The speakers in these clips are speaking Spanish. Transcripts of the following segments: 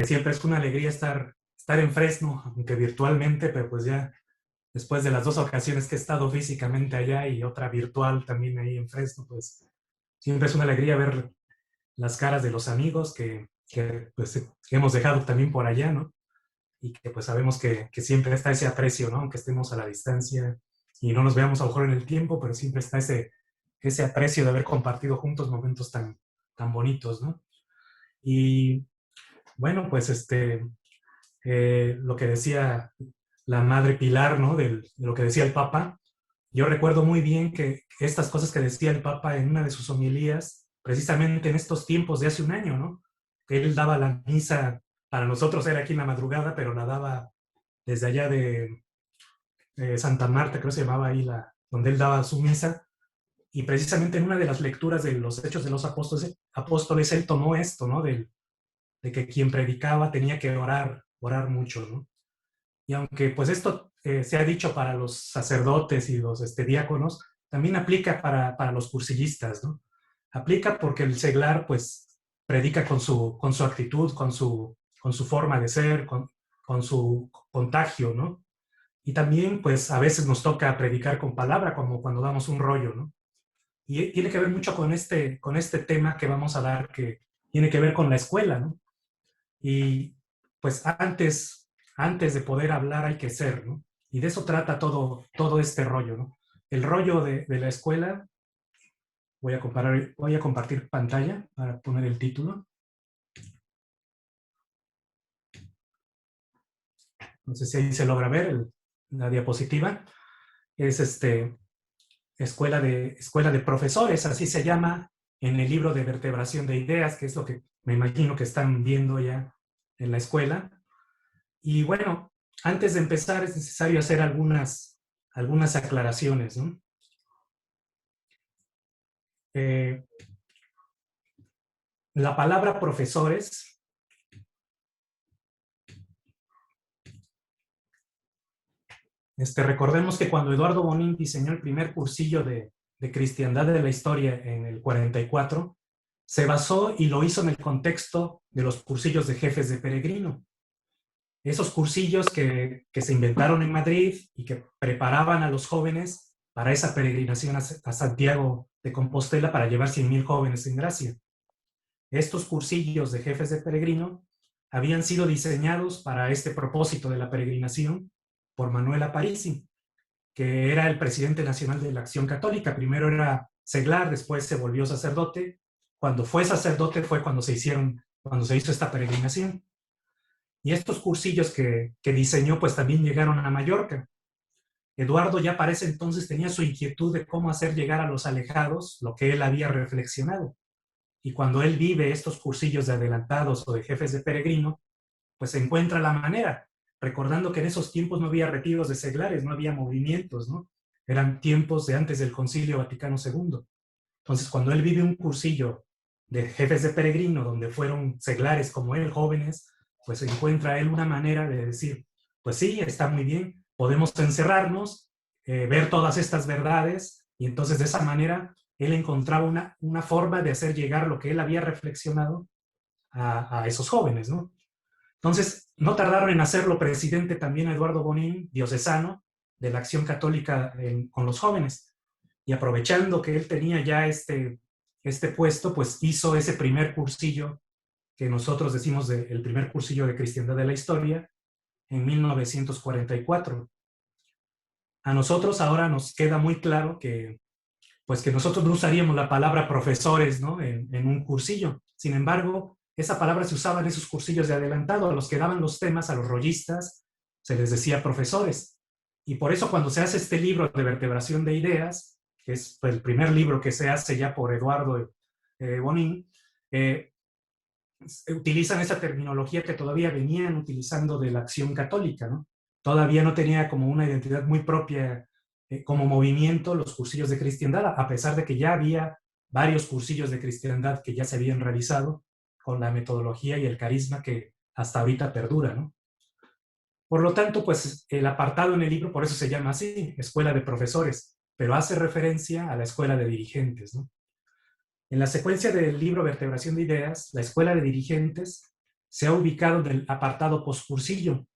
siempre es una alegría estar en Fresno, aunque virtualmente, pero pues ya después de las dos ocasiones que he estado físicamente allá y otra virtual también ahí en Fresno, pues siempre es una alegría ver las caras de los amigos pues, que hemos dejado también por allá, ¿no? Y que pues sabemos que siempre está ese aprecio, ¿no? Aunque estemos a la distancia y no nos veamos a lo mejor en el tiempo, pero siempre está ese aprecio de haber compartido juntos momentos tan bonitos, ¿no? Y bueno, pues lo que decía la madre Pilar, ¿no? De lo que decía el Papa. Yo recuerdo muy bien que estas cosas que decía el Papa en una de sus homilías, precisamente en estos tiempos de hace un año, ¿no? Que él daba la misa, para nosotros era aquí en la madrugada, pero la daba desde allá de Santa Marta, creo que se llamaba ahí, donde él daba su misa. Y precisamente en una de las lecturas de los Hechos de los Apóstoles él tomó esto, ¿no? De que quien predicaba tenía que orar mucho, ¿no? Y aunque pues esto se ha dicho para los sacerdotes y los diáconos, también aplica para los cursillistas, ¿no? Aplica porque el seglar pues predica con su actitud, con su forma de ser, con su contagio, ¿no? Y también pues a veces nos toca predicar con palabra, como cuando damos un rollo, ¿no? Y tiene que ver mucho con este tema que vamos a dar, que tiene que ver con la escuela, ¿no? Y pues antes de poder hablar hay que ser, ¿no? Y de eso trata todo este rollo, ¿no? El rollo de la escuela, voy a compartir pantalla para poner el título. No sé si ahí se logra ver la diapositiva. Es escuela de profesores, así se llama en el libro de vertebración de ideas, que es lo que me imagino que están viendo ya en la escuela. Y bueno, antes de empezar es necesario hacer algunas aclaraciones, ¿no? Eh, la palabra profesores recordemos que cuando Eduardo Bonin diseñó el primer cursillo de cristiandad de la historia en el 44, se basó y lo hizo en el contexto de los cursillos de jefes de peregrino. Esos cursillos que se inventaron en Madrid y que preparaban a los jóvenes para esa peregrinación a Santiago de Compostela para llevar 100,000 jóvenes en gracia. Estos cursillos de jefes de peregrino habían sido diseñados para este propósito de la peregrinación por Manuel Aparici, que era el presidente nacional de la Acción Católica. Primero era seglar, después se volvió sacerdote. Cuando fue sacerdote fue cuando se hizo esta peregrinación. Y estos cursillos que diseñó pues también llegaron a Mallorca. Eduardo ya para ese entonces tenía su inquietud de cómo hacer llegar a los alejados lo que él había reflexionado. Y cuando él vive estos cursillos de adelantados o de jefes de peregrino, pues se encuentra la manera, recordando que en esos tiempos no había retiros de seglares, no había movimientos, ¿no? Eran tiempos de antes del Concilio Vaticano II. Entonces, cuando él vive un cursillo de jefes de peregrino, donde fueron seglares como él, jóvenes, pues encuentra él una manera de decir, pues sí, está muy bien, podemos encerrarnos, ver todas estas verdades, y entonces de esa manera él encontraba una forma de hacer llegar lo que él había reflexionado a esos jóvenes, ¿no? Entonces, no tardaron en hacerlo presidente también Eduardo Bonín, diocesano, de la Acción Católica con los jóvenes. Y aprovechando que él tenía ya este puesto, pues hizo ese primer cursillo que nosotros decimos el primer cursillo de cristiandad de la historia en 1944. A nosotros ahora nos queda muy claro pues que nosotros no usaríamos la palabra profesores, ¿no? en un cursillo. Sin embargo, esa palabra se usaba en esos cursillos de adelantado. A los que daban los temas, a los rollistas, se les decía profesores. Y por eso cuando se hace este libro de vertebración de ideas, que es el primer libro que se hace ya por Eduardo Bonín, utilizan esa terminología que todavía venían utilizando de la Acción Católica, ¿no? Todavía no tenía como una identidad muy propia como movimiento los cursillos de cristiandad, a pesar de que ya había varios cursillos de cristiandad que ya se habían realizado con la metodología y el carisma que hasta ahorita perdura, ¿no? Por lo tanto, pues el apartado en el libro, por eso se llama así, Escuela de Profesores, pero hace referencia a la Escuela de Dirigentes, ¿no? En la secuencia del libro Vertebración de Ideas, la Escuela de Dirigentes se ha ubicado en el apartado precursillo,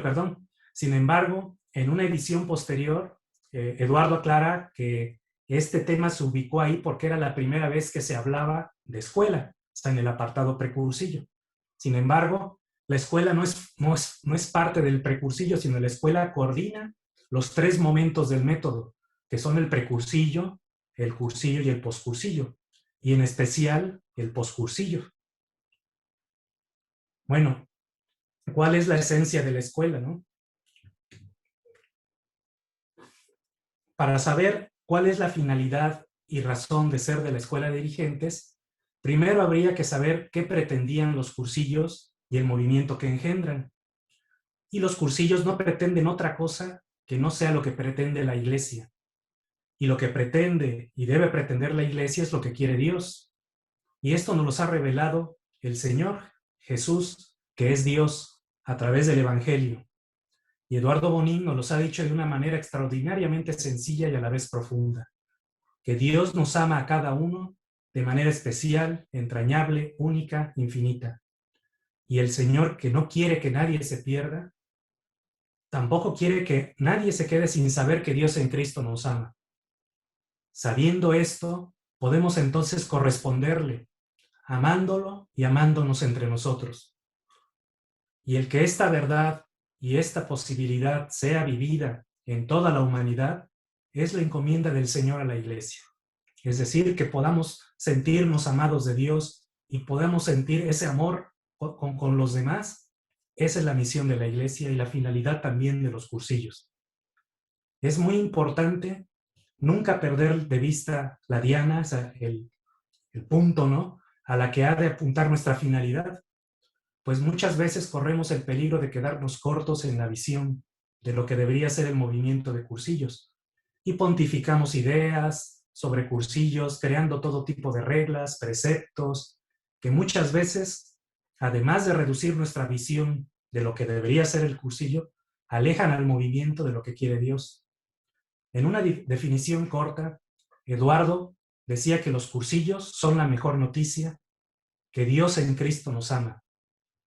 perdón. Sin embargo, en una edición posterior, Eduardo aclara que este tema se ubicó ahí porque era la primera vez que se hablaba de escuela, está en el apartado precursillo. Sin embargo, la escuela no es parte del precursillo, sino la escuela coordina los tres momentos del método, que son el precursillo, el cursillo y el poscursillo, y en especial el poscursillo. Bueno, ¿cuál es la esencia de la escuela, no? Para saber cuál es la finalidad y razón de ser de la escuela de dirigentes, primero habría que saber qué pretendían los cursillos y el movimiento que engendran. Y los cursillos no pretenden otra cosa que no sea lo que pretende la Iglesia. Y lo que pretende y debe pretender la Iglesia es lo que quiere Dios. Y esto nos lo ha revelado el Señor Jesús, que es Dios, a través del Evangelio. Y Eduardo Bonin nos los ha dicho de una manera extraordinariamente sencilla y a la vez profunda. Que Dios nos ama a cada uno de manera especial, entrañable, única, infinita. Y el Señor, que no quiere que nadie se pierda, tampoco quiere que nadie se quede sin saber que Dios en Cristo nos ama. Sabiendo esto, podemos entonces corresponderle, amándolo y amándonos entre nosotros. Y el que esta verdad y esta posibilidad sea vivida en toda la humanidad es la encomienda del Señor a la Iglesia. Es decir, que podamos sentirnos amados de Dios y podamos sentir ese amor con los demás. Esa es la misión de la Iglesia y la finalidad también de los cursillos. Es muy importante nunca perder de vista la diana, o sea, el punto, ¿no?, a la que ha de apuntar nuestra finalidad, pues muchas veces corremos el peligro de quedarnos cortos en la visión de lo que debería ser el movimiento de cursillos y pontificamos ideas sobre cursillos, creando todo tipo de reglas, preceptos, que muchas veces, además de reducir nuestra visión de lo que debería ser el cursillo, alejan al movimiento de lo que quiere Dios. En una definición corta, Eduardo decía que los cursillos son la mejor noticia, que Dios en Cristo nos ama,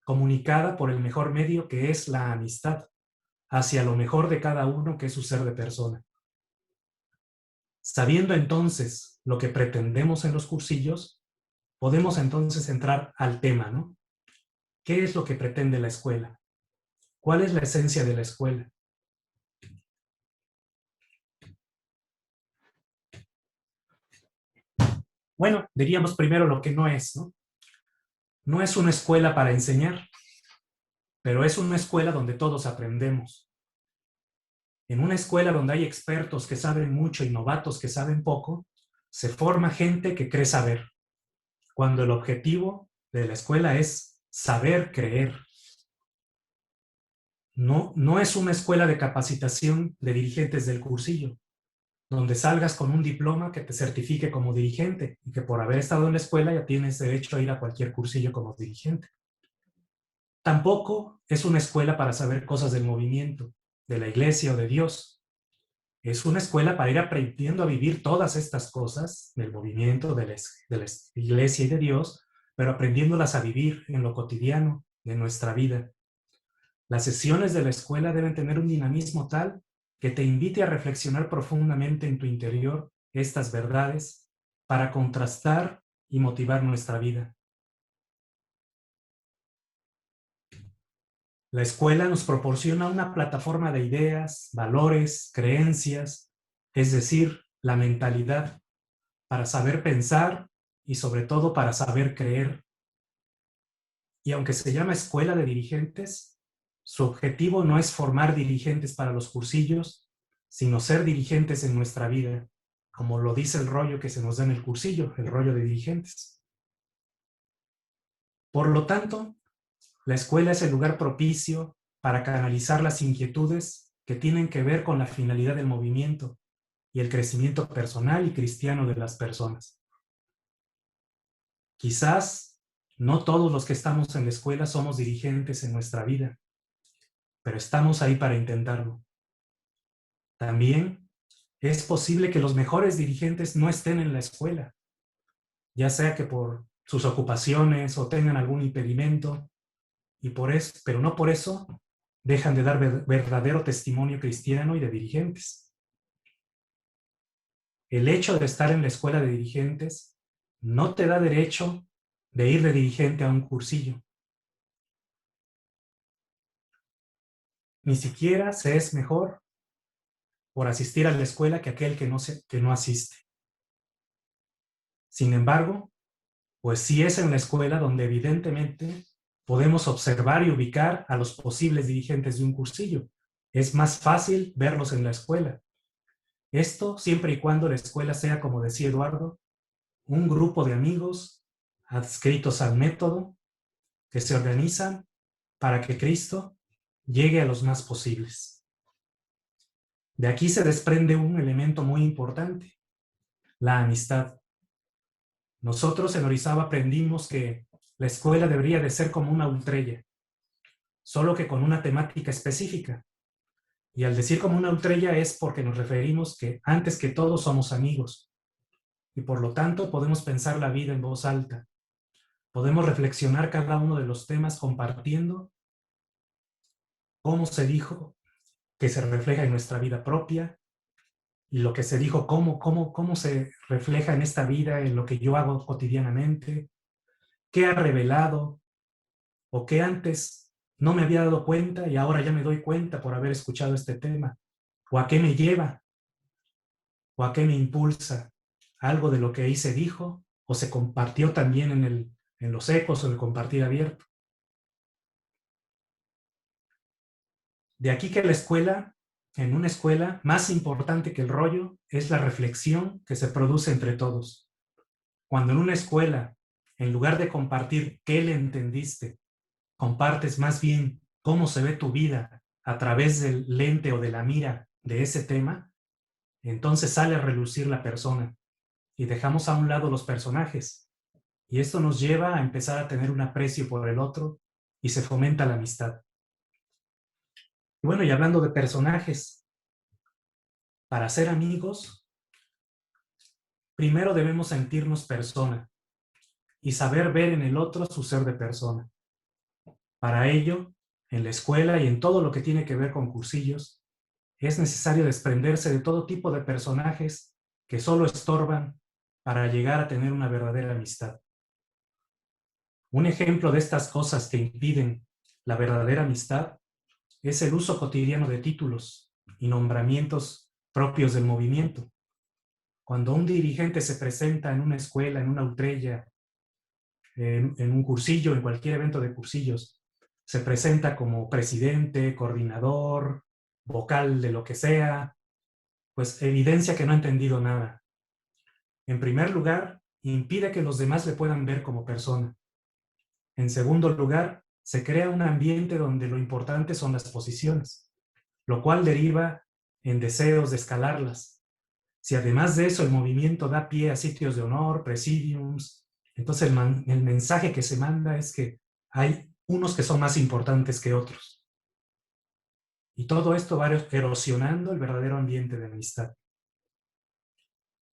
comunicada por el mejor medio que es la amistad, hacia lo mejor de cada uno que es su ser de persona. Sabiendo entonces lo que pretendemos en los cursillos, podemos entonces entrar al tema, ¿no? ¿Qué es lo que pretende la escuela? ¿Cuál es la esencia de la escuela? Bueno, diríamos primero lo que no es, ¿no? No es una escuela para enseñar, pero es una escuela donde todos aprendemos. En una escuela donde hay expertos que saben mucho y novatos que saben poco, se forma gente que cree saber, cuando el objetivo de la escuela es saber creer. No es una escuela de capacitación de dirigentes del cursillo, donde salgas con un diploma que te certifique como dirigente y que por haber estado en la escuela ya tienes derecho a ir a cualquier cursillo como dirigente. Tampoco es una escuela para saber cosas del movimiento, de la iglesia o de Dios. Es una escuela para ir aprendiendo a vivir todas estas cosas del movimiento, de la iglesia y de Dios, pero aprendiéndolas a vivir en lo cotidiano de nuestra vida. Las sesiones de la escuela deben tener un dinamismo tal que te invite a reflexionar profundamente en tu interior estas verdades para contrastar y motivar nuestra vida. La escuela nos proporciona una plataforma de ideas, valores, creencias, es decir, la mentalidad, para saber pensar y sobre todo para saber creer. Y aunque se llama escuela de dirigentes, su objetivo no es formar dirigentes para los cursillos, sino ser dirigentes en nuestra vida, como lo dice el rollo que se nos da en el cursillo, el rollo de dirigentes. Por lo tanto, la escuela es el lugar propicio para canalizar las inquietudes que tienen que ver con la finalidad del movimiento y el crecimiento personal y cristiano de las personas. Quizás no todos los que estamos en la escuela somos dirigentes en nuestra vida, pero estamos ahí para intentarlo. También es posible que los mejores dirigentes no estén en la escuela, ya sea que por sus ocupaciones o tengan algún impedimento, pero no por eso dejan de dar verdadero testimonio cristiano y de dirigentes. El hecho de estar en la escuela de dirigentes no te da derecho de ir de dirigente a un cursillo. Ni siquiera se es mejor por asistir a la escuela que aquel que no asiste. Sin embargo, pues sí es en la escuela donde evidentemente podemos observar y ubicar a los posibles dirigentes de un cursillo. Es más fácil verlos en la escuela. Esto siempre y cuando la escuela sea, como decía Eduardo, un grupo de amigos adscritos al método que se organizan para que Cristo llegue a los más posibles. De aquí se desprende un elemento muy importante, la amistad. Nosotros en Orizaba aprendimos que la escuela debería de ser como una ultrella, solo que con una temática específica. Y al decir como una ultrella es porque nos referimos que antes que todo somos amigos y por lo tanto podemos pensar la vida en voz alta. Podemos reflexionar cada uno de los temas compartiendo cómo se dijo que se refleja en nuestra vida propia y lo que se dijo, cómo se refleja en esta vida, en lo que yo hago cotidianamente, qué ha revelado o qué antes no me había dado cuenta y ahora ya me doy cuenta por haber escuchado este tema, o a qué me lleva, o a qué me impulsa. Algo de lo que ahí se dijo o se compartió también en los ecos o en el compartir abierto. De aquí que en una escuela, más importante que el rollo es la reflexión que se produce entre todos. Cuando en una escuela, en lugar de compartir qué le entendiste, compartes más bien cómo se ve tu vida a través del lente o de la mira de ese tema, entonces sale a relucir la persona y dejamos a un lado los personajes. Y esto nos lleva a empezar a tener un aprecio por el otro y se fomenta la amistad. Y bueno, y hablando de personajes, para ser amigos, primero debemos sentirnos persona y saber ver en el otro su ser de persona. Para ello, en la escuela y en todo lo que tiene que ver con cursillos, es necesario desprenderse de todo tipo de personajes que solo estorban para llegar a tener una verdadera amistad. Un ejemplo de estas cosas que impiden la verdadera amistad es el uso cotidiano de títulos y nombramientos propios del movimiento. Cuando un dirigente se presenta en una escuela, en una ultrella, en un cursillo, en cualquier evento de cursillos, se presenta como presidente, coordinador, vocal de lo que sea, pues evidencia que no ha entendido nada. En primer lugar, impide que los demás le puedan ver como persona. En segundo lugar, se crea un ambiente donde lo importante son las posiciones, lo cual deriva en deseos de escalarlas. Si además de eso el movimiento da pie a sitios de honor, presidiums, entonces el mensaje que se manda es que hay unos que son más importantes que otros. Y todo esto va erosionando el verdadero ambiente de amistad.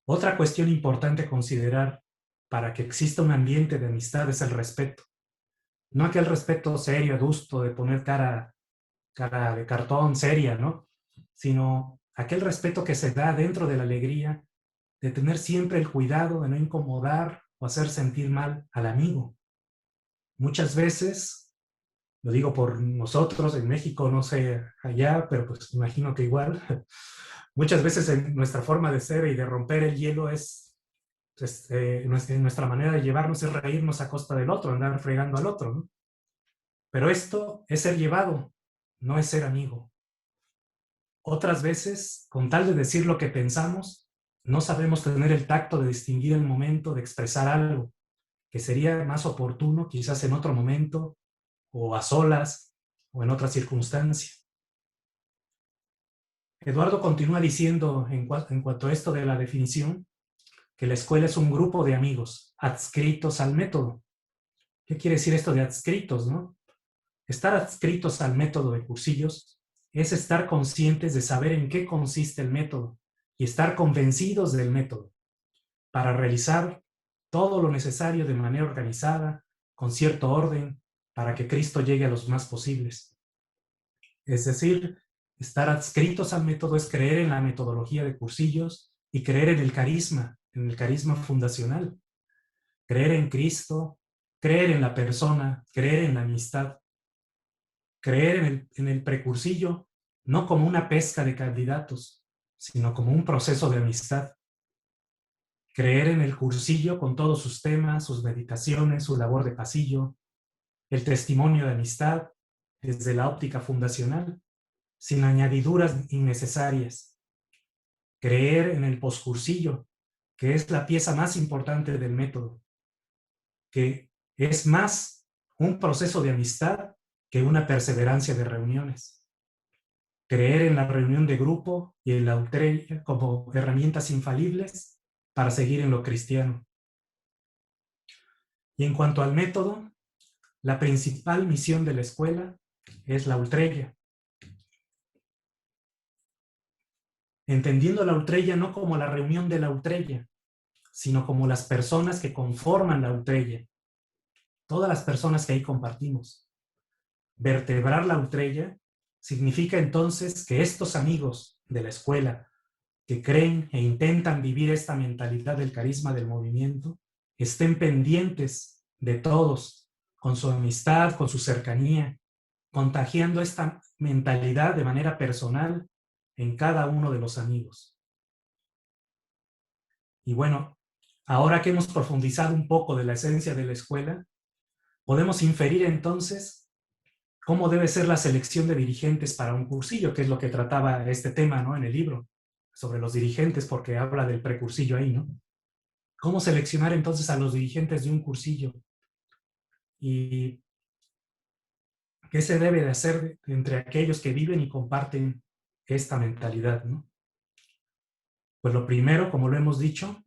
Otra cuestión importante a considerar para que exista un ambiente de amistad es el respeto. No aquel respeto serio, adusto, de poner cara de cartón seria, ¿no? Sino aquel respeto que se da dentro de la alegría, de tener siempre el cuidado de no incomodar o hacer sentir mal al amigo. Muchas veces, lo digo por nosotros en México, no sé allá, pero pues imagino que igual, muchas veces en nuestra forma de ser y de romper el hielo nuestra manera de llevarnos es reírnos a costa del otro, andar fregando al otro, ¿no? Pero esto es ser llevado, no es ser amigo. Otras veces, con tal de decir lo que pensamos, no sabemos tener el tacto de distinguir el momento de expresar algo, que sería más oportuno quizás en otro momento, o a solas, o en otra circunstancia. Eduardo continúa diciendo en cuanto a esto de la definición, que la escuela es un grupo de amigos adscritos al método. ¿Qué quiere decir esto de adscritos, no? Estar adscritos al método de cursillos es estar conscientes de saber en qué consiste el método y estar convencidos del método para realizar todo lo necesario de manera organizada, con cierto orden, para que Cristo llegue a los más posibles. Es decir, estar adscritos al método es creer en la metodología de cursillos y creer en el carisma fundacional. Creer en Cristo, creer en la persona, creer en la amistad, creer en el precursillo, no como una pesca de candidatos, sino como un proceso de amistad. Creer en el cursillo con todos sus temas, sus meditaciones, su labor de pasillo, el testimonio de amistad desde la óptica fundacional, sin añadiduras innecesarias. Creer en el poscursillo, que es la pieza más importante del método, que es más un proceso de amistad que una perseverancia de reuniones. Creer en la reunión de grupo y en la ultreya como herramientas infalibles para seguir en lo cristiano. Y en cuanto al método, la principal misión de la escuela es la ultreya. Entendiendo la ultreya no como la reunión de la ultreya, sino como las personas que conforman la ultreya, todas las personas que ahí compartimos. Vertebrar la ultreya significa entonces que estos amigos de la escuela que creen e intentan vivir esta mentalidad del carisma del movimiento estén pendientes de todos, con su amistad, con su cercanía, contagiando esta mentalidad de manera personal en cada uno de los amigos. Y bueno, ahora que hemos profundizado un poco de la esencia de la escuela, podemos inferir entonces cómo debe ser la selección de dirigentes para un cursillo, que es lo que trataba este tema, ¿no? En el libro, sobre los dirigentes, porque habla del precursillo ahí, ¿no? ¿Cómo seleccionar entonces a los dirigentes de un cursillo? ¿Y qué se debe de hacer entre aquellos que viven y comparten esta mentalidad, ¿no? Pues lo primero, como lo hemos dicho,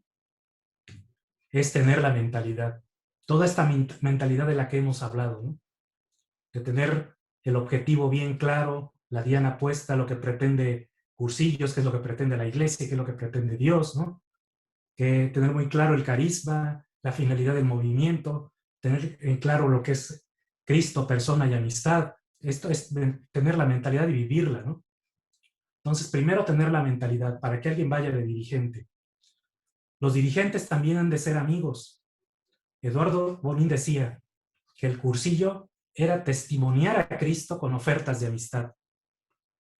es tener la mentalidad. Toda esta mentalidad de la que hemos hablado, ¿no? De tener el objetivo bien claro, la diana puesta, lo que pretende cursillos, qué es lo que pretende la iglesia, qué es lo que pretende Dios, ¿no? Que tener muy claro el carisma, la finalidad del movimiento, tener en claro lo que es Cristo, persona y amistad. Esto es tener la mentalidad y vivirla, ¿no? Entonces, primero tener la mentalidad para que alguien vaya de dirigente. Los dirigentes también han de ser amigos. Eduardo Bonín decía que el cursillo era testimoniar a Cristo con ofertas de amistad.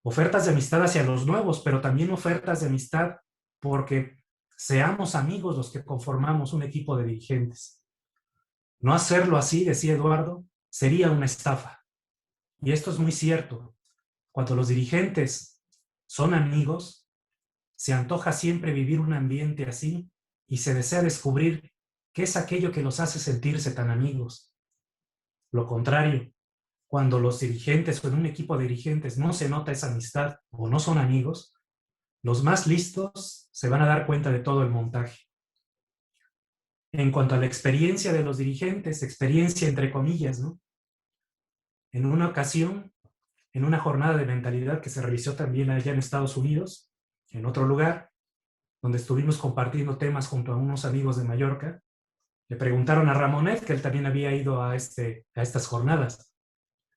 Ofertas de amistad hacia los nuevos, pero también ofertas de amistad porque seamos amigos los que conformamos un equipo de dirigentes. No hacerlo así, decía Eduardo, sería una estafa. Y esto es muy cierto. Cuando los dirigentes son amigos, se antoja siempre vivir un ambiente así y se desea descubrir qué es aquello que los hace sentirse tan amigos. Lo contrario, cuando los dirigentes o en un equipo de dirigentes no se nota esa amistad o no son amigos, los más listos se van a dar cuenta de todo el montaje. En cuanto a la experiencia de los dirigentes, experiencia entre comillas, ¿no? En una ocasión, en una jornada de mentalidad que se realizó también allá en Estados Unidos, en otro lugar, donde estuvimos compartiendo temas junto a unos amigos de Mallorca, le preguntaron a Ramonet, que él también había ido a estas jornadas,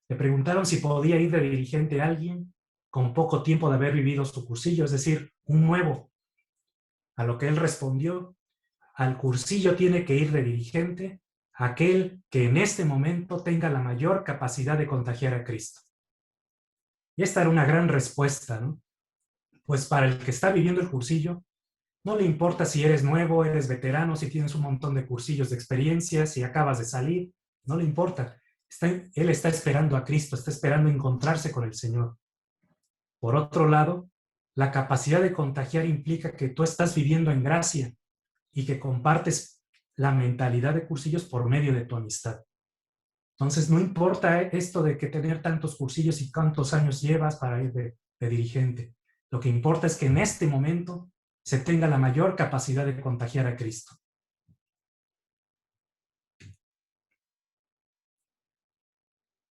le preguntaron si podía ir de dirigente a alguien con poco tiempo de haber vivido su cursillo, es decir, un nuevo. A lo que él respondió, al cursillo tiene que ir de dirigente aquel que en este momento tenga la mayor capacidad de contagiar a Cristo. Y esta era una gran respuesta, ¿no? Pues para el que está viviendo el cursillo, no le importa si eres nuevo, eres veterano, si tienes un montón de cursillos de experiencia, si acabas de salir, no le importa. Él está esperando a Cristo, está esperando encontrarse con el Señor. Por otro lado, la capacidad de contagiar implica que tú estás viviendo en gracia y que compartes la mentalidad de cursillos por medio de tu amistad. Entonces, no importa esto de que tener tantos cursillos y cuántos años llevas para ir de dirigente. Lo que importa es que en este momento se tenga la mayor capacidad de contagiar a Cristo.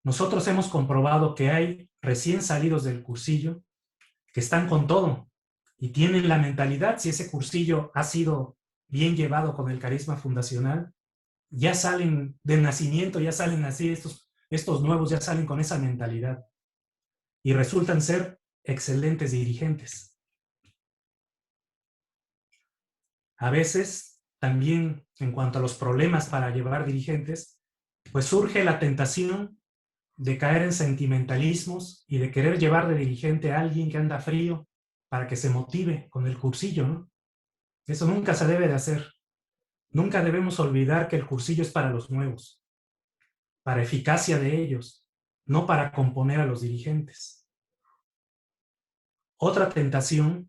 Nosotros hemos comprobado que hay recién salidos del cursillo que están con todo y tienen la mentalidad, si ese cursillo ha sido bien llevado con el carisma fundacional, ya salen del nacimiento, ya salen así, estos nuevos ya salen con esa mentalidad y resultan ser excelentes dirigentes. A veces, también en cuanto a los problemas para llevar dirigentes, pues surge la tentación de caer en sentimentalismos y de querer llevar de dirigente a alguien que anda frío para que se motive con el cursillo, ¿no? Eso nunca se debe de hacer. Nunca debemos olvidar que el cursillo es para los nuevos, para eficacia de ellos, no para componer a los dirigentes. Otra tentación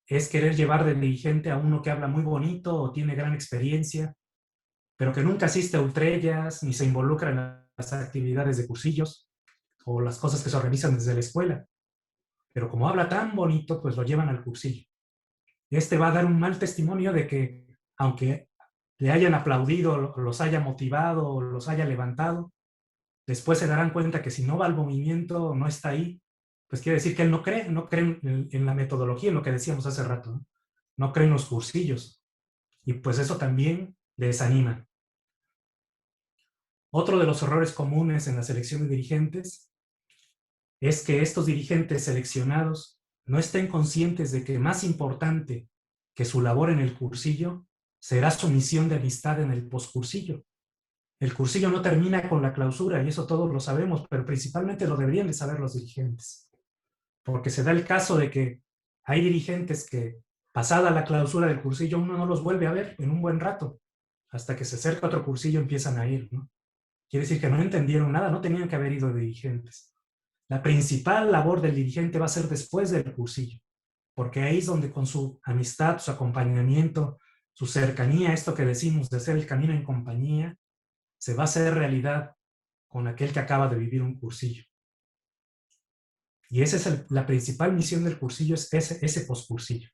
es querer llevar de dirigente a uno que habla muy bonito o tiene gran experiencia, pero que nunca asiste a ultrellas ni se involucra en las actividades de cursillos o las cosas que se organizan desde la escuela. Pero como habla tan bonito, pues lo llevan al cursillo. Este va a dar un mal testimonio de que, aunque le hayan aplaudido, los haya motivado, los haya levantado, después se darán cuenta que si no va al movimiento, no está ahí, pues quiere decir que él no cree en la metodología, en lo que decíamos hace rato, no cree en los cursillos. Y pues eso también le desanima. Otro de los errores comunes en la selección de dirigentes es que estos dirigentes seleccionados no estén conscientes de que más importante que su labor en el cursillo será su misión de amistad en el poscursillo. El cursillo no termina con la clausura, y eso todos lo sabemos, pero principalmente lo deberían de saber los dirigentes. Porque se da el caso de que hay dirigentes que, pasada la clausura del cursillo, uno no los vuelve a ver en un buen rato. Hasta que se acerca otro cursillo empiezan a ir, ¿no? Quiere decir que no entendieron nada, no tenían que haber ido de dirigentes. La principal labor del dirigente va a ser después del cursillo, porque ahí es donde con su amistad, su acompañamiento, su cercanía, esto que decimos de hacer el camino en compañía, se va a hacer realidad con aquel que acaba de vivir un cursillo. Y esa es la principal misión del cursillo, es ese poscursillo.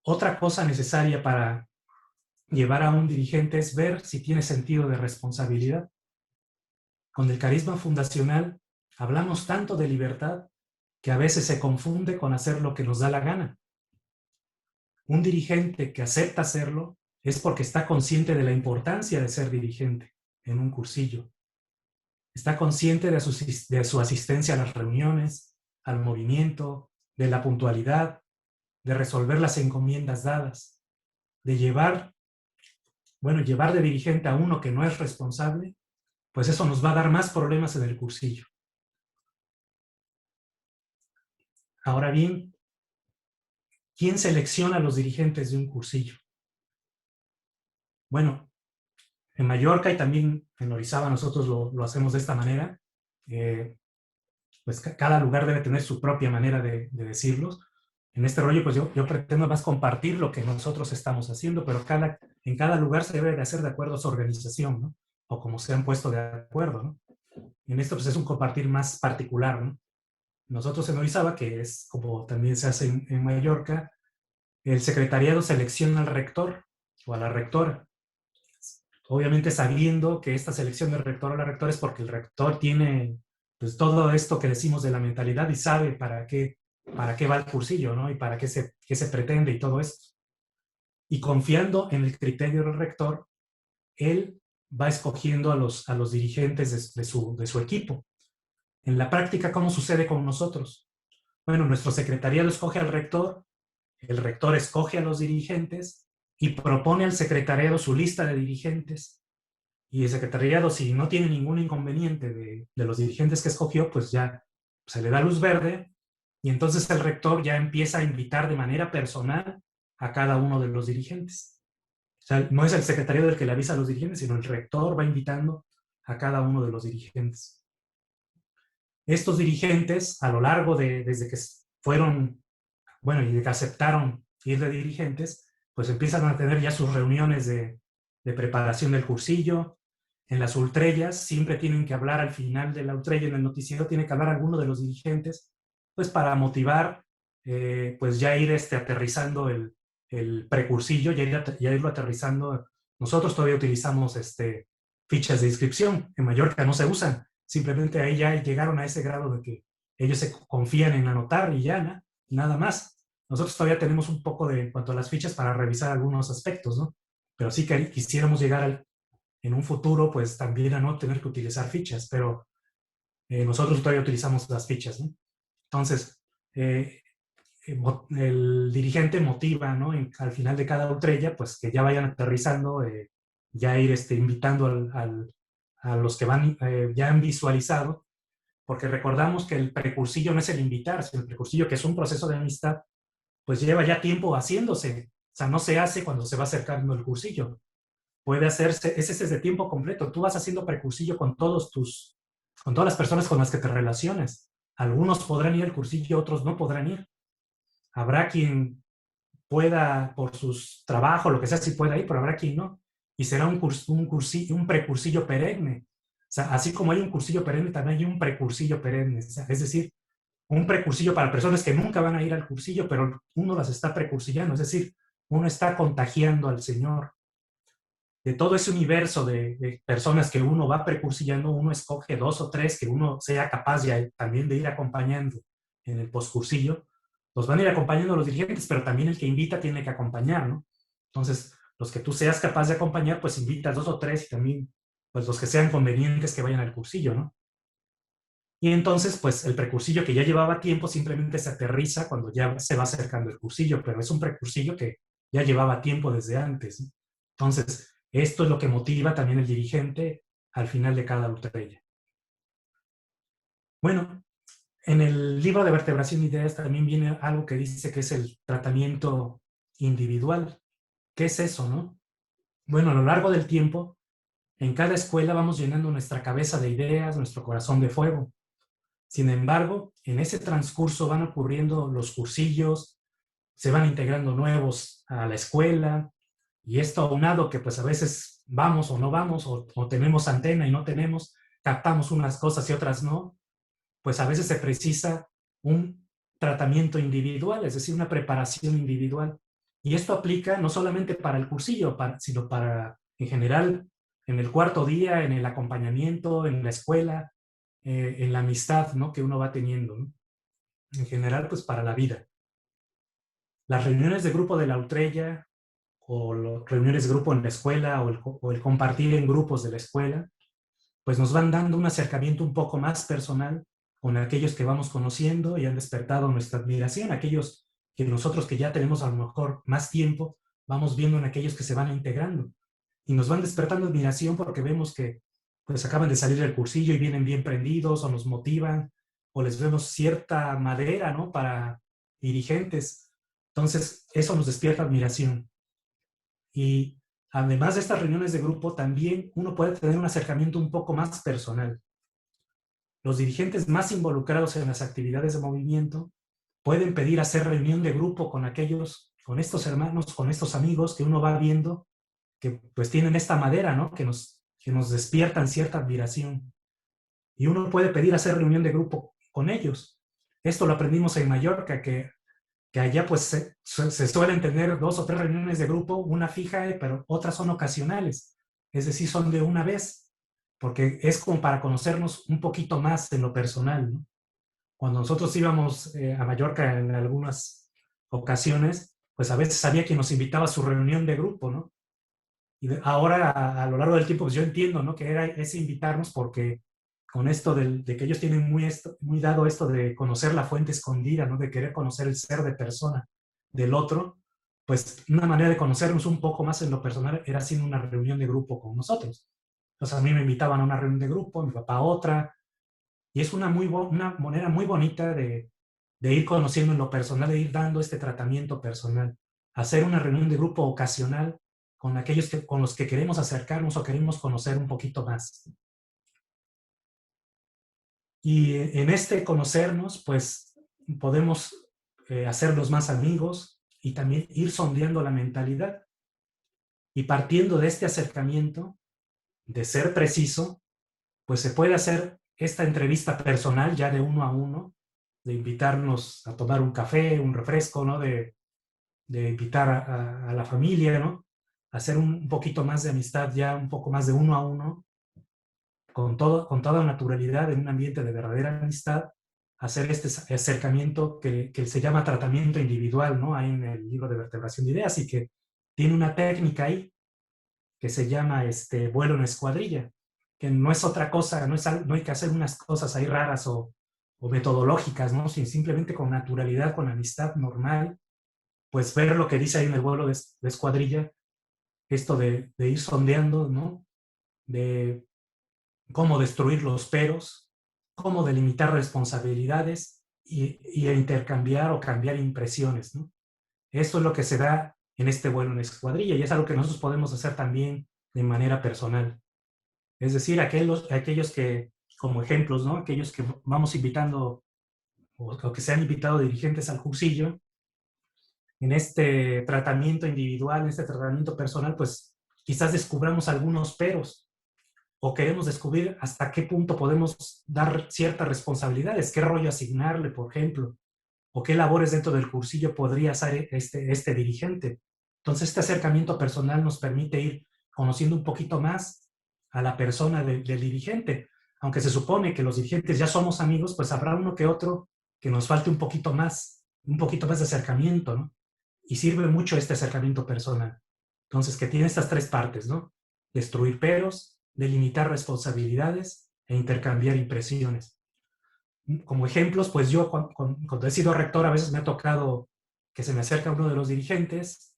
Otra cosa necesaria para llevar a un dirigente es ver si tiene sentido de responsabilidad. Con el carisma fundacional hablamos tanto de libertad que a veces se confunde con hacer lo que nos da la gana. Un dirigente que acepta hacerlo es porque está consciente de la importancia de ser dirigente en un cursillo. Está consciente de su asistencia a las reuniones, al movimiento, de la puntualidad, de resolver las encomiendas dadas, de llevar de dirigente a uno que no es responsable, pues eso nos va a dar más problemas en el cursillo. Ahora bien, ¿quién selecciona a los dirigentes de un cursillo? Bueno, en Mallorca y también en Orizaba nosotros lo hacemos de esta manera. Pues cada lugar debe tener su propia manera de decirlos. En este rollo, pues yo pretendo más compartir lo que nosotros estamos haciendo, pero en cada lugar se debe de hacer de acuerdo a su organización, ¿no? O como se han puesto de acuerdo, ¿no? En esto pues es un compartir más particular, ¿no? Nosotros en Orizaba, que es como también se hace en Mallorca, el secretariado selecciona al rector o a la rectora. Obviamente sabiendo que esta selección del rector o la rectora es porque el rector tiene pues todo esto que decimos de la mentalidad y sabe para qué va el cursillo, ¿no? Y para qué se pretende y todo esto. Y confiando en el criterio del rector, él va escogiendo a los dirigentes de su equipo. En la práctica, ¿cómo sucede con nosotros? Bueno, nuestro secretariado escoge al rector, el rector escoge a los dirigentes y propone al secretariado su lista de dirigentes. Y el secretariado, si no tiene ningún inconveniente de los dirigentes que escogió, pues ya se le da luz verde y entonces el rector ya empieza a invitar de manera personal a cada uno de los dirigentes. O sea, no es el secretariado el que le avisa a los dirigentes, sino el rector va invitando a cada uno de los dirigentes. Estos dirigentes, a lo largo desde que fueron, y de que aceptaron ir de dirigentes, pues empiezan a tener ya sus reuniones de preparación del cursillo. En las ultrellas siempre tienen que hablar al final de la ultrella, en el noticiero tiene que hablar alguno de los dirigentes, pues para motivar, pues ya ir aterrizando el precursillo, ya irlo aterrizando. Nosotros todavía utilizamos fichas de inscripción, en Mallorca no se usan, simplemente ahí ya llegaron a ese grado de que ellos se confían en anotar y ya, ¿no? Nada más. nosotros todavía tenemos un poco de, en cuanto a las fichas, para revisar algunos aspectos, ¿no? Pero sí que quisiéramos llegar en un futuro, pues también a no tener que utilizar fichas, pero nosotros todavía utilizamos las fichas, ¿no? Entonces, el dirigente motiva, ¿no? Al final de cada ultrella, pues que ya vayan aterrizando, ya ir invitando a los que van, ya han visualizado, porque recordamos que el precursillo no es el invitar, sino el precursillo, que es un proceso de amistad, pues lleva ya tiempo haciéndose. O sea, no se hace cuando se va acercando el cursillo. Puede hacerse, ese es de tiempo completo. Tú vas haciendo precursillo con todas las personas con las que te relaciones. Algunos podrán ir al cursillo, otros no podrán ir. Habrá quien pueda, por sus trabajos, lo que sea, si pueda ir, pero habrá quien no. Y será un precursillo perenne. O sea, así como hay un cursillo perenne, también hay un precursillo perenne. O sea, es decir, un precursillo para personas que nunca van a ir al cursillo, pero uno las está precursillando. Es decir, uno está contagiando al Señor. De todo ese universo de personas que uno va precursillando, uno escoge 2 o 3 que uno sea capaz también de ir acompañando en el poscursillo. Los van a ir acompañando los dirigentes, pero también el que invita tiene que acompañar, ¿no? Entonces, los que tú seas capaz de acompañar, pues invitas 2 o 3 y también, pues los que sean convenientes que vayan al cursillo, ¿no? Y entonces, pues el precursillo que ya llevaba tiempo simplemente se aterriza cuando ya se va acercando el cursillo, pero es un precursillo que ya llevaba tiempo desde antes, ¿no? Entonces, esto es lo que motiva también el dirigente al final de cada ultrella. Bueno, en el libro de vertebración de ideas también viene algo que dice que es el tratamiento individual. ¿Qué es eso, no? Bueno, a lo largo del tiempo, en cada escuela vamos llenando nuestra cabeza de ideas, nuestro corazón de fuego. Sin embargo, en ese transcurso van ocurriendo los cursillos, se van integrando nuevos a la escuela, y esto aunado que pues a veces vamos o no vamos, o tenemos antena y no tenemos, captamos unas cosas y otras no, pues a veces se precisa un tratamiento individual, es decir, una preparación individual. Y esto aplica no solamente para el cursillo, sino para, en general, en el cuarto día, en el acompañamiento, en la escuela, en la amistad, ¿no?, que uno va teniendo, ¿no? En general, pues para la vida. Las reuniones de grupo de la ultrella, o reuniones de grupo en la escuela, o el compartir en grupos de la escuela, pues nos van dando un acercamiento un poco más personal con aquellos que vamos conociendo y han despertado nuestra admiración, aquellos que nosotros que ya tenemos a lo mejor más tiempo, vamos viendo en aquellos que se van integrando y nos van despertando admiración porque vemos que pues acaban de salir del cursillo y vienen bien prendidos o nos motivan o les vemos cierta madera, ¿no?, para dirigentes. Entonces, eso nos despierta admiración. Y además de estas reuniones de grupo, también uno puede tener un acercamiento un poco más personal. Los dirigentes más involucrados en las actividades de movimiento pueden pedir hacer reunión de grupo con aquellos, con estos hermanos, con estos amigos que uno va viendo que pues tienen esta madera, ¿no?, que nos despiertan cierta admiración. Y uno puede pedir hacer reunión de grupo con ellos. Esto lo aprendimos en Mallorca, que allá pues se suelen tener 2 o 3 reuniones de grupo, una fija, pero otras son ocasionales, es decir, son de una vez, porque es como para conocernos un poquito más en lo personal, ¿no? Cuando nosotros íbamos a Mallorca en algunas ocasiones, pues a veces había quien nos invitaba a su reunión de grupo, ¿no? Y ahora a lo largo del tiempo pues yo entiendo, ¿no?, que era ese invitarnos porque con esto de que ellos tienen muy dado esto de conocer la fuente escondida, ¿no?, de querer conocer el ser de persona del otro, pues una manera de conocernos un poco más en lo personal era haciendo una reunión de grupo con nosotros. Entonces a mí me invitaban a una reunión de grupo, mi papá a otra, y es una manera muy bonita de ir conociendo en lo personal, de ir dando este tratamiento personal. Hacer una reunión de grupo ocasional con aquellos con los que queremos acercarnos o queremos conocer un poquito más. Y en este conocernos, pues podemos hacerlos más amigos y también ir sondeando la mentalidad. Y partiendo de este acercamiento, de ser preciso, pues se puede hacer esta entrevista personal ya de uno a uno, de invitarnos a tomar un café, un refresco, ¿no?, de invitar a la familia, ¿no?, hacer un poquito más de amistad ya, un poco más de uno a uno, con toda naturalidad, en un ambiente de verdadera amistad, hacer este acercamiento que se llama tratamiento individual, ¿no? Ahí en el libro de vertebración de ideas, y que tiene una técnica ahí que se llama vuelo en escuadrilla, que no es otra cosa, no hay que hacer unas cosas ahí raras o metodológicas, ¿no? Sino simplemente con naturalidad, con amistad normal, pues ver lo que dice ahí en el vuelo de escuadrilla, esto de ir sondeando, ¿no? De cómo destruir los peros, cómo delimitar responsabilidades y intercambiar o cambiar impresiones, ¿no? Eso es lo que se da en este vuelo en escuadrilla y es algo que nosotros podemos hacer también de manera personal. Es decir, aquellos que, como ejemplos, ¿no? Aquellos que vamos invitando o que se han invitado dirigentes al cursillo, en este tratamiento individual, en este tratamiento personal, pues quizás descubramos algunos peros o queremos descubrir hasta qué punto podemos dar ciertas responsabilidades, qué rollo asignarle, por ejemplo, o qué labores dentro del cursillo podría hacer este dirigente. Entonces, este acercamiento personal nos permite ir conociendo un poquito más a la persona del dirigente. Aunque se supone que los dirigentes ya somos amigos, pues habrá uno que otro que nos falte un poquito más de acercamiento, ¿no? Y sirve mucho este acercamiento personal. Entonces, que tiene estas tres partes, ¿no? Destruir peros, delimitar responsabilidades e intercambiar impresiones. Como ejemplos, pues yo cuando he sido rector a veces me ha tocado que se me acerca uno de los dirigentes,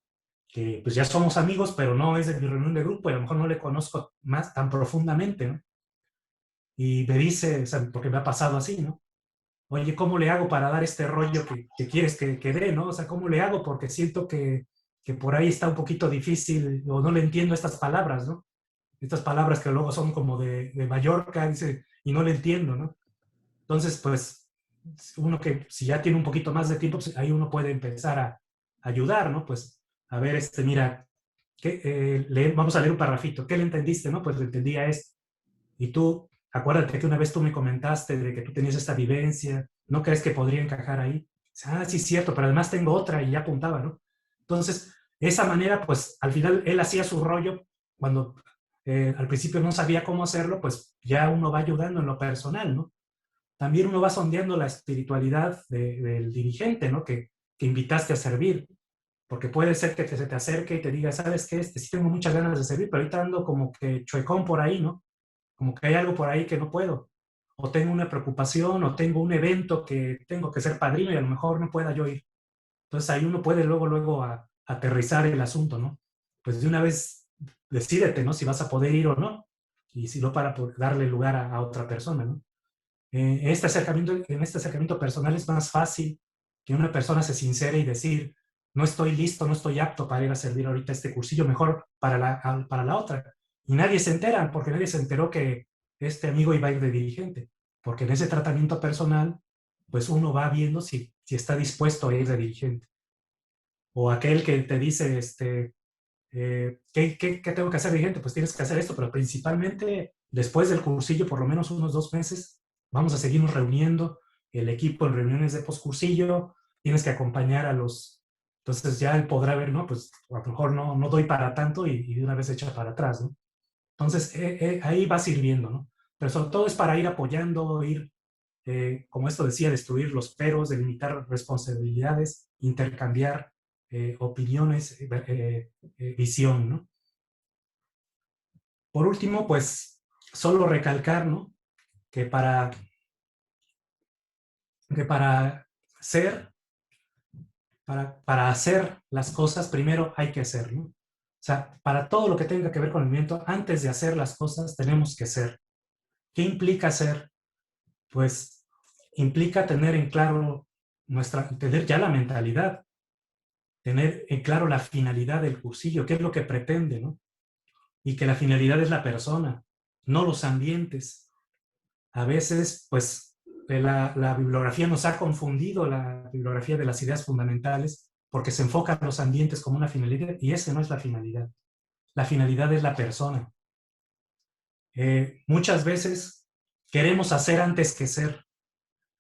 que pues ya somos amigos, pero no es de mi reunión de grupo y a lo mejor no le conozco más tan profundamente, ¿no? Y me dice, o sea, porque me ha pasado así, ¿no? Oye, ¿cómo le hago para dar este rollo que quieres que dé, ¿no? O sea, ¿cómo le hago? Porque siento que por ahí está un poquito difícil o no le entiendo estas palabras, ¿no? Estas palabras que luego son como de Mallorca, dice, y no le entiendo, ¿no? Entonces, pues, uno que si ya tiene un poquito más de tiempo, pues ahí uno puede empezar a ayudar, ¿no? Pues, a ver, mira, vamos a leer un parrafito. ¿Qué le entendiste, no? Pues le entendía esto. Y tú, acuérdate que una vez tú me comentaste de que tú tenías esta vivencia, ¿no crees que podría encajar ahí? Ah, sí, cierto, pero además tengo otra y ya apuntaba, ¿no? Entonces, esa manera, pues, al final él hacía su rollo cuando al principio no sabía cómo hacerlo, pues ya uno va ayudando en lo personal, ¿no? También uno va sondeando la espiritualidad del dirigente, ¿no? Que invitaste a servir, porque puede ser que se te acerque y te diga, ¿sabes qué? Sí tengo muchas ganas de servir, pero ahorita ando como que chuecón por ahí, ¿no? Como que hay algo por ahí que no puedo. O tengo una preocupación, o tengo un evento que tengo que ser padrino y a lo mejor no pueda yo ir. Entonces ahí uno puede luego aterrizar el asunto, ¿no? Pues de una vez decídete, ¿no? Si vas a poder ir o no. Y si no, para darle lugar a otra persona, ¿no? En este acercamiento personal es más fácil que una persona se sincere y decir, no estoy listo, no estoy apto para ir a servir ahorita este cursillo, mejor para la otra. Y nadie se entera, porque nadie se enteró que este amigo iba a ir de dirigente, porque en ese tratamiento personal, pues uno va viendo si está dispuesto a ir de dirigente. O aquel que te dice, ¿qué tengo que hacer, dirigente? Pues tienes que hacer esto, pero principalmente después del cursillo, por lo menos unos 2 meses, vamos a seguirnos reuniendo, el equipo en reuniones de postcursillo, tienes que acompañar a los... Entonces ya él podrá ver, ¿no? Pues a lo mejor no doy para tanto y de una vez echa para atrás, ¿no? Entonces ahí va sirviendo, ¿no? Pero sobre todo es para ir apoyando, como esto decía, destruir los peros, delimitar responsabilidades, intercambiar opiniones, visión, ¿no? Por último, pues solo recalcar, ¿no? Que para ser, para hacer las cosas, primero hay que hacer, ¿no? O sea, para todo lo que tenga que ver con el movimiento, antes de hacer las cosas, tenemos que ser. ¿Qué implica ser? Pues implica tener en claro tener ya la mentalidad, tener en claro la finalidad del cursillo, qué es lo que pretende, ¿no? Y que la finalidad es la persona, no los ambientes. A veces, pues, la bibliografía nos ha confundido, la bibliografía de las ideas fundamentales, porque se enfocan los ambientes como una finalidad, y esa no es la finalidad. La finalidad es la persona. Muchas veces queremos hacer antes que ser.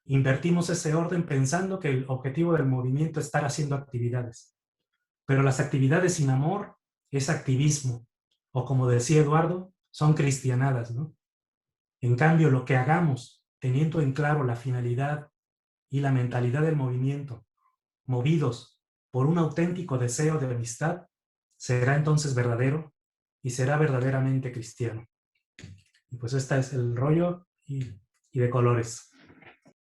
Invertimos ese orden pensando que el objetivo del movimiento es estar haciendo actividades. Pero las actividades sin amor es activismo, o como decía Eduardo, son cristianadas, ¿no? En cambio, lo que hagamos, teniendo en claro la finalidad y la mentalidad del movimiento, movidos por un auténtico deseo de amistad, será entonces verdadero y será verdaderamente cristiano. Y pues este es el rollo y de colores.